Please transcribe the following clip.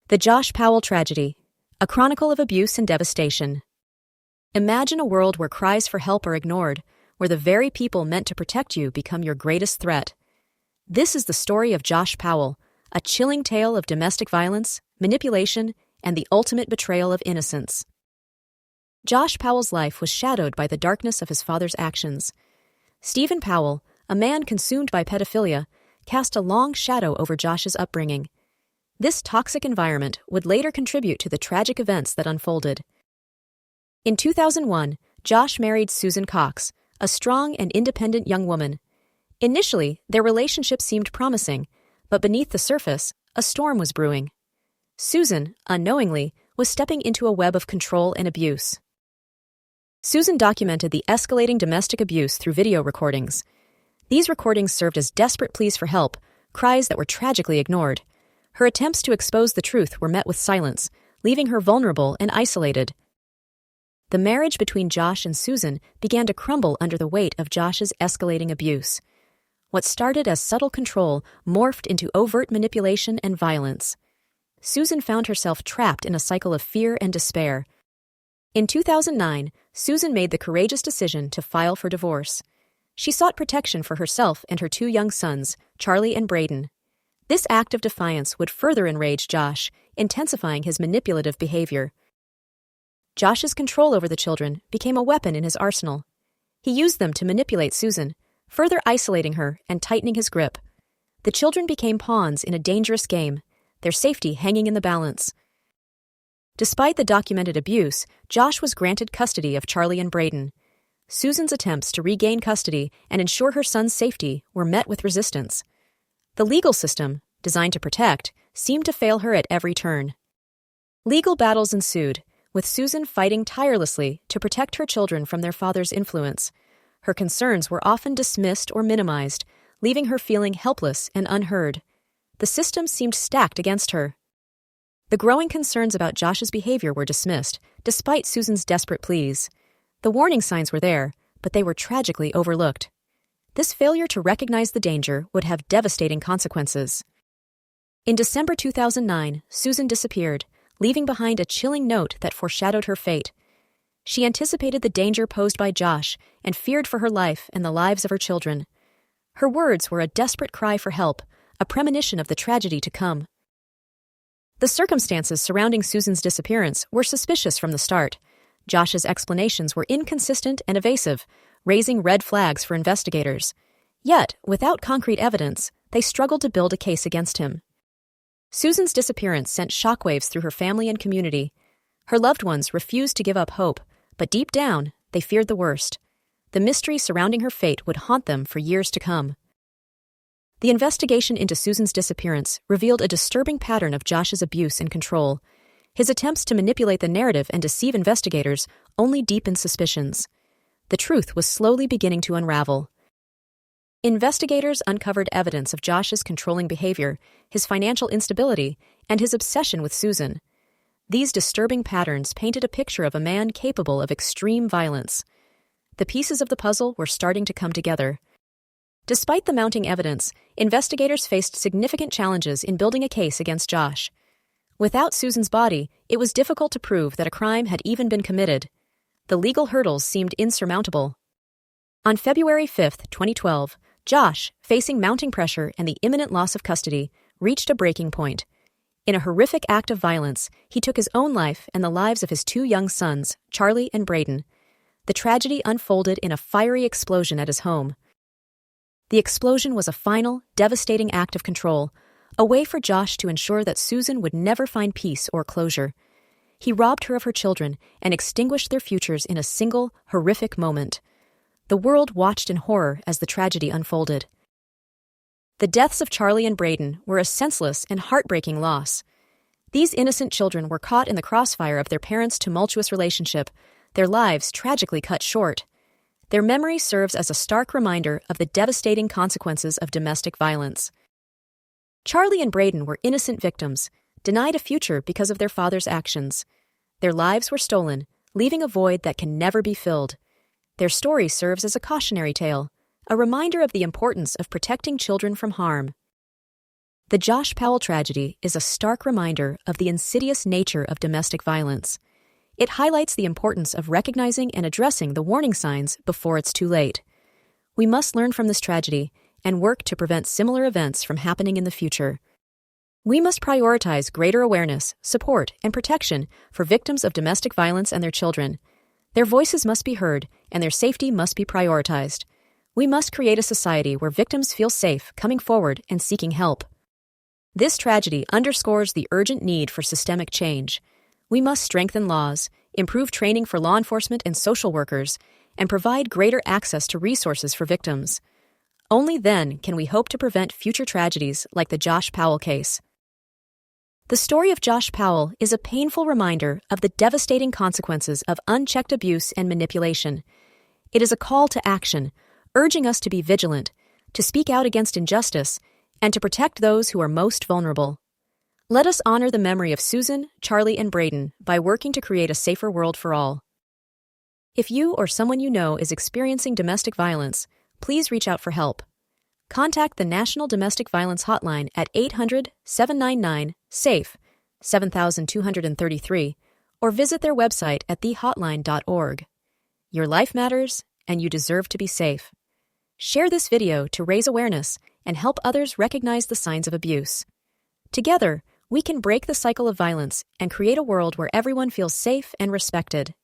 The Josh Powell Tragedy, a chronicle of abuse and devastation. Imagine a world where cries for help are ignored, where the very people meant to protect you become your greatest threat. This is the story of Josh Powell, a chilling tale of domestic violence, manipulation, and the ultimate betrayal of innocence. Josh Powell's life was shadowed by the darkness of his father's actions. Stephen Powell, a man consumed by pedophilia, cast a long shadow over Josh's upbringing. This toxic environment would later contribute to the tragic events that unfolded. In 2001, Josh married Susan Cox, a strong and independent young woman. Initially, their relationship seemed promising, but beneath the surface, a storm was brewing. Susan, unknowingly, was stepping into a web of control and abuse. Susan documented the escalating domestic abuse through video recordings. These recordings served as desperate pleas for help, cries that were tragically ignored. Her attempts to expose the truth were met with silence, leaving her vulnerable and isolated. The marriage between Josh and Susan began to crumble under the weight of Josh's escalating abuse. What started as subtle control morphed into overt manipulation and violence. Susan found herself trapped in a cycle of fear and despair. In 2009, Susan made the courageous decision to file for divorce. She sought protection for herself and her two young sons, Charlie and Braden. This act of defiance would further enrage Josh, intensifying his manipulative behavior. Josh's control over the children became a weapon in his arsenal. He used them to manipulate Susan, further isolating her and tightening his grip. The children became pawns in a dangerous game, their safety hanging in the balance. Despite the documented abuse, Josh was granted custody of Charlie and Braden. Susan's attempts to regain custody and ensure her son's safety were met with resistance. The legal system, designed to protect, seemed to fail her at every turn. Legal battles ensued, with Susan fighting tirelessly to protect her children from their father's influence. Her concerns were often dismissed or minimized, leaving her feeling helpless and unheard. The system seemed stacked against her. The growing concerns about Josh's behavior were dismissed, despite Susan's desperate pleas. The warning signs were there, but they were tragically overlooked. This failure to recognize the danger would have devastating consequences. In December 2009, Susan disappeared, leaving behind a chilling note that foreshadowed her fate. She anticipated the danger posed by Josh and feared for her life and the lives of her children. Her words were a desperate cry for help, a premonition of the tragedy to come. The circumstances surrounding Susan's disappearance were suspicious from the start. Josh's explanations were inconsistent and evasive, raising red flags for investigators. Yet, without concrete evidence, they struggled to build a case against him. Susan's disappearance sent shockwaves through her family and community. Her loved ones refused to give up hope, but deep down, they feared the worst. The mystery surrounding her fate would haunt them for years to come. The investigation into Susan's disappearance revealed a disturbing pattern of Josh's abuse and control. His attempts to manipulate the narrative and deceive investigators only deepened suspicions. The truth was slowly beginning to unravel. Investigators uncovered evidence of Josh's controlling behavior, his financial instability, and his obsession with Susan. These disturbing patterns painted a picture of a man capable of extreme violence. The pieces of the puzzle were starting to come together. Despite the mounting evidence, investigators faced significant challenges in building a case against Josh. Without Susan's body, it was difficult to prove that a crime had even been committed. The legal hurdles seemed insurmountable. On February 5, 2012, Josh, facing mounting pressure and the imminent loss of custody, reached a breaking point. In a horrific act of violence, he took his own life and the lives of his two young sons, Charlie and Braden. The tragedy unfolded in a fiery explosion at his home. The explosion was a final, devastating act of control, a way for Josh to ensure that Susan would never find peace or closure. He robbed her of her children and extinguished their futures in a single, horrific moment. The world watched in horror as the tragedy unfolded. The deaths of Charlie and Braden were a senseless and heartbreaking loss. These innocent children were caught in the crossfire of their parents' tumultuous relationship, their lives tragically cut short. Their memory serves as a stark reminder of the devastating consequences of domestic violence. Charlie and Braden were innocent victims, denied a future because of their father's actions. Their lives were stolen, leaving a void that can never be filled. Their story serves as a cautionary tale, a reminder of the importance of protecting children from harm. The Josh Powell tragedy is a stark reminder of the insidious nature of domestic violence. It highlights the importance of recognizing and addressing the warning signs before it's too late. We must learn from this tragedy and work to prevent similar events from happening in the future. We must prioritize greater awareness, support, and protection for victims of domestic violence and their children. Their voices must be heard, and their safety must be prioritized. We must create a society where victims feel safe coming forward and seeking help. This tragedy underscores the urgent need for systemic change. We must strengthen laws, improve training for law enforcement and social workers, and provide greater access to resources for victims. Only then can we hope to prevent future tragedies like the Josh Powell case. The story of Josh Powell is a painful reminder of the devastating consequences of unchecked abuse and manipulation. It is a call to action, urging us to be vigilant, to speak out against injustice, and to protect those who are most vulnerable. Let us honor the memory of Susan, Charlie, and Braden by working to create a safer world for all. If you or someone you know is experiencing domestic violence, please reach out for help. Contact the National Domestic Violence Hotline at 800-799-SAFE, 7233, or visit their website at thehotline.org. Your life matters, and you deserve to be safe. Share this video to raise awareness and help others recognize the signs of abuse. Together, we can break the cycle of violence and create a world where everyone feels safe and respected.